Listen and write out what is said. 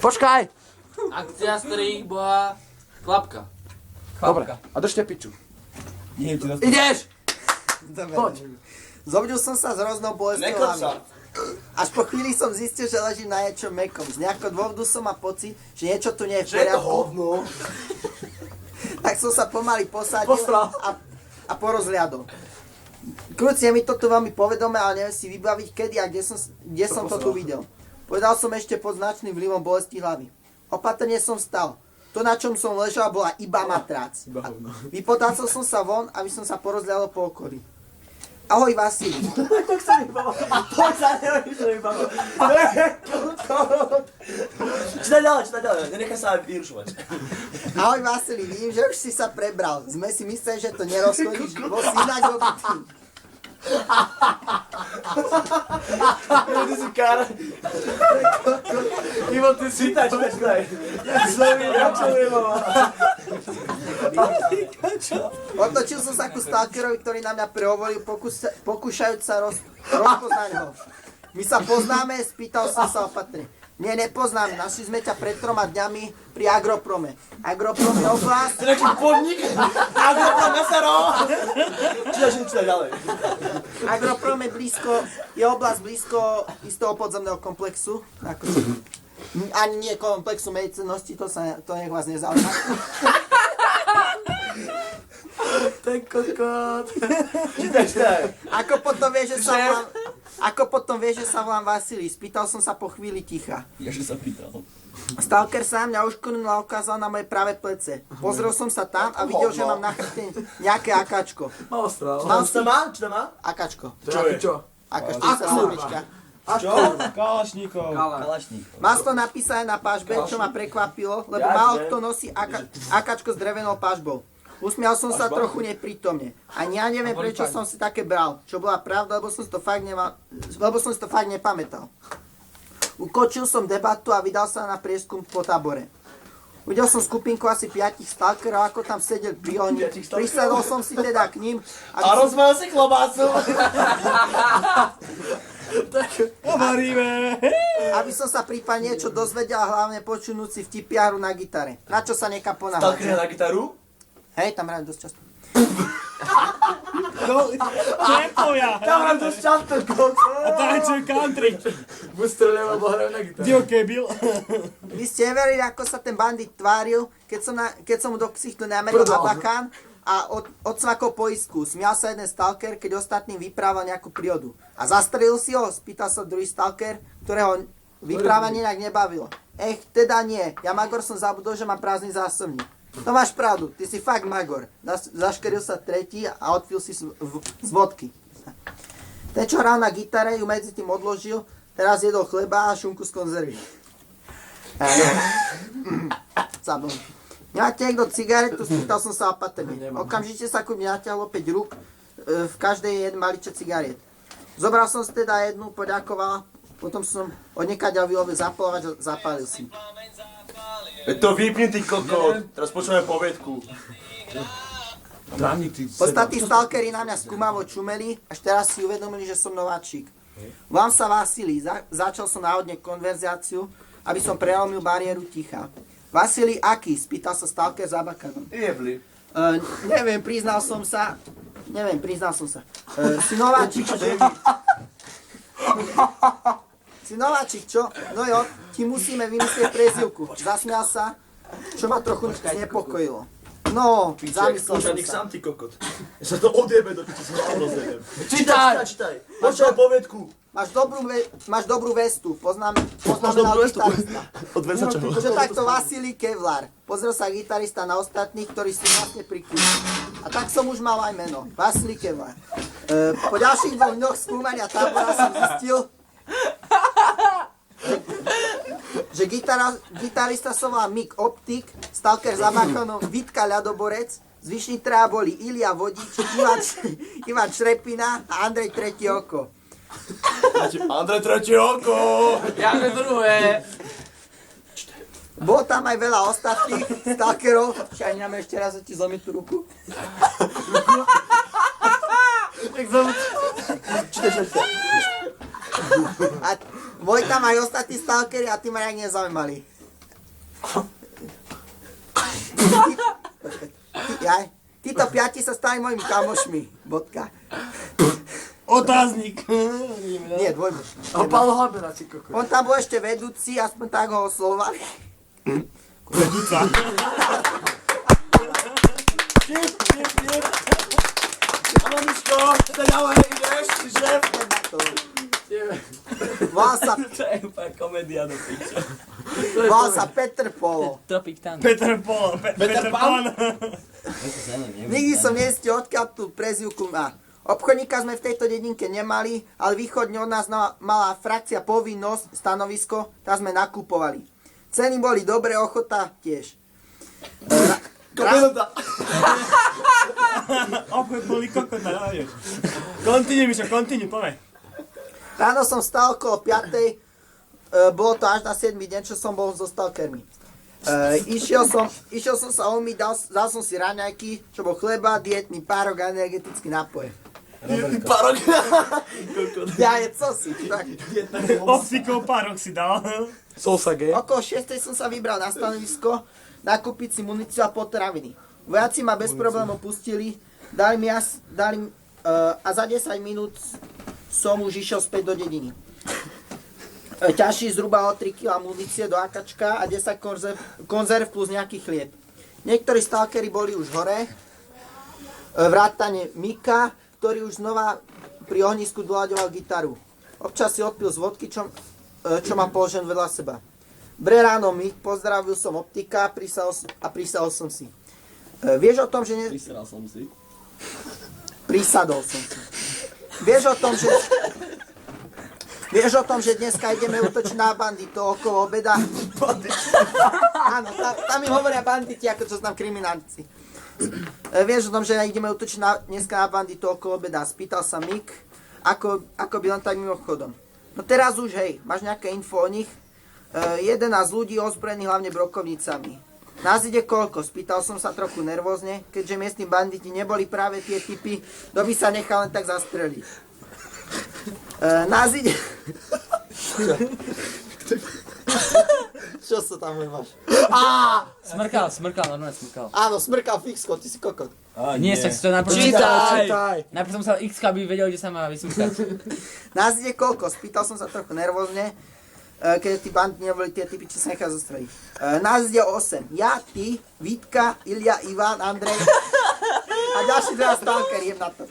Počkaj! Akcia starých bola chlapka. Dobre, a držte piču. Ideš! Poď. Zobudil som sa s hroznou bolestou hlavy. Až po chvíli som zistil, že ležím na niečom mäkkom. Z nejakého dôvodu som mal pocit, že niečo tu nie je v poriadku. Tak som sa pomaly posadil a porozliadol. Kľúci je mi to tu veľmi povedomé, ale neviem si vybaviť kedy a kde som to tu videl. Povedal som ešte pod značným vlivom bolesti hlavy. Opatrne som vstal. To, na čom som ležal, bola iba matrác. Vypotácal som sa von, aby som sa porozliadol po okolí. Ahoj, Vasili. Tak sa nevybavil. Čítaj ďalej, nenechaj sa vyrušovať. Ahoj, Vasili, vidím, že už si sa prebral. Sme si mysleli, že to nerozchodíš, bol si inak obitý. Ty si kára. Ivo, ty si čítaj. Otočil som sa ku stalkerovi, ktorý na mňa prehovoril, pokúšajúc sa rozpoznať ho. My sa poznáme, spýtal som sa opatrne. Nie, nepoznám, našli sme ťa pred 3 dňami pri Agroprome. Agroprom je oblasť... To je nejaký podnik? Agroprom SRO? Čítaj ďalej. Agroprom je oblasť blízko istého podzemného komplexu. Ani nie komplexu medicinnosti, to nech vás nezaujíma. Ten kokot. Čítaj. Ako potom vieš, že sa volám Vasili? Spýtal som sa po chvíli ticha. Ježe sa pýtal. Stalker sa mňa uškrnul a ukázal na moje pravé plece. Pozrel som sa tam a videl, že mám na chrbte nejaké akáčko. Čo to má? Akáčko. Čo? Aká 47. Kalašníkov. Mal to napísané na pažbe, čo ma prekvapilo, lebo málo kto nosí akáčko s drevenou pažbou. Usmial som sa trochu neprítomne. Ani ja neviem, prečo som si také bral. Čo bola pravda, lebo som si to fakt nepamätal. Ukončil som debatu a vydal sa na prieskum po tábore. Uvidel som skupinku asi 5 stalkerov, ako tam sedel pri ohni. Prisadol som si teda k ním. A rozmal si klobásu. Aby som sa prípadne niečo dozvedel a hlavne počunúci vtipiaru na gitare. Na čo sa niekam ponáhľať? Stalker na gitaru? Hej, tam hrajem dosť často. Tam hrajem dosť často, A tančujú country. Vystrelil, lebo hrajú na gitáru. Divoký byl. Vy ste neverili, ako sa ten bandit tváril, keď som mu do ksichtu nameril abakán a odsvakol poistku. Smial sa jeden stalker, keď ostatným vyprával nejakú prírodu. A zastrelil si ho? Spýtal sa druhý stalker, ktorého vyprávanie nejak nebavilo. Teda nie. Ja Magor som zabudol, že mám prázdny zásobník. To máš pravdu, ty si fakt Magor. Zaškeril sa tretí a odpil si z vodky. Ten, čo hral na gitare, ju medzi tým odložil, teraz jedol chleba a šunku z konzervy. Zabol. Nemáte niekto cigaretu? Spýtal som sa opatrne. Okamžite sa ku mne natiahlo 5 rúk, v každej jeden maliček cigariet. Zobral som si teda jednu, poďakoval, potom som odniekaďal vylovil zapalovač a zapálil si. Je to vypni, ty kokot. Teraz počúvame poviedku. Ostatní stalkeri na mňa skúmavo čumeli, až teraz si uvedomili, že som nováčik. Volám sa Vasili, začal som náhodne konverzáciu, aby som prelomil bariéru ticha. Vasili, aký? Spýtal sa stalker za bakanom. Jebli. Neviem, priznal som sa. Si nováčik, čo? Si nováčik, čo? No jo, ti musíme vymyslieť prezývku. Zasmial sa, čo ma trochu znepokojilo. No, zamyslel som sa. Sám ty kokot. Ja sa to odjebe do piči, som sa rozjedem. Čítaj! Počúvaj poviedku. Máš dobrú vestu, Máš dobrú vestu? Od veca čoho? Čo takto Vasili Kevlar. Pozrel sa gitarista na ostatných, ktorí si vlastne prikúli. A tak som už mal aj meno. Vasili Kevlar. Po ďalších 2 dňoch skúmania tábora som zistil, že gitarista som volá Mick Optik, stalker za Machonom, Vitka ľadoborec, zvyšní traja boli Ilia Vodič, Ivan Šrepina a Andrej Tretie oko. Andrej Tretie oko! Jaké druhé? Bolo tam aj veľa ostatných stalkerov. Šajňame ešte raz, ti zlomí tú ruku. A boli tam aj ostatní stalkery a tí ma nejak nezaujímali. Títo 5 sa stali mojimi kamošmi. Bodka. Otáznik. Nie, dvojmož. A Paolo Habera, či kokos. On tam bol ešte vedúci, aspoň tak ho oslovali. Vedúca. Áno, Miško, to ďalej ideš, šéf. Volal sa, To je úplne komédia do piče. volal sa Petr Polo. Tropic Thunder. Peter Pan. Peter Pan. Nikdy som nezistil, odkiaľ tú prezývku má. Obchodníka sme v tejto dedinke nemali, ale východne od nás mala frakcia povinnosť, stanovisko, tam sme nakupovali. Ceny boli dobré, ochota tiež. Kopilota. Obchod boli kokota, ja vieš. Continue, Mišo, continue, povedz. Ráno som stal okolo 5. Bolo to až na 7. deň, čo som bol so stalkermi. Išiel som sa umyť, dal som si raňajky, čo bol chleba, dietný párok a energetický nápoj. Parok. Ja je co si, tak. Optikov párok si dal. Sosa G. Okolo 6. som sa vybral na stanovisko, nakúpiť si muníciu a potraviny. Vojaci ma bez problémov pustili, a za 10 minút som už išiel späť do dediny. Ťažší zhruba o 3 kg munície do akačka a 10 konzerv plus nejaký chlieb. Niektorí stalkery boli už hore, vrátane Mika, ktorý už znova pri ohnisku doľaďoval gitaru. Občas si odpil z vodky, čo ma položen vedľa seba. Bre ráno Mik, pozdravil som optika a prísahol som si. Vieš o tom, že... Vyseral som si. Prísadol som si. Vieš o tom, že dneska ideme útočiť na banditov okolo obeda? Áno, tam im hovoria banditi, ako čo znam kriminálnici. Vieš o tom, že ideme útočiť dneska na banditov okolo obeda? Spýtal sa Mik, ako by len tak mimochodom. No teraz už hej, máš nejaké info o nich? 11 ľudí ozbrojených hlavne brokovnicami. Nás ide koľko? Spýtal som sa trochu nervózne, keďže miestni banditi neboli práve tie typy, kto by sa nechal len tak zastreliť. Nás ide... Čo sa tam máš? Smrkal, normálne smrkal. Áno, smrkal fixko, ty si kokot. Nie, sa to najprv... Čítaj! Najprv som musel X, aby vedel, kde sa má vysmrkať. Nás ide koľko? Spýtal som sa trochu nervózne, keď tí banditi neboli tie typy, čo sa nechal zastreliť. Nás ide 8. Ja, ty, Vítka, Ilia, Ivan, Andrej a ďalší 2 stalker, jem na to.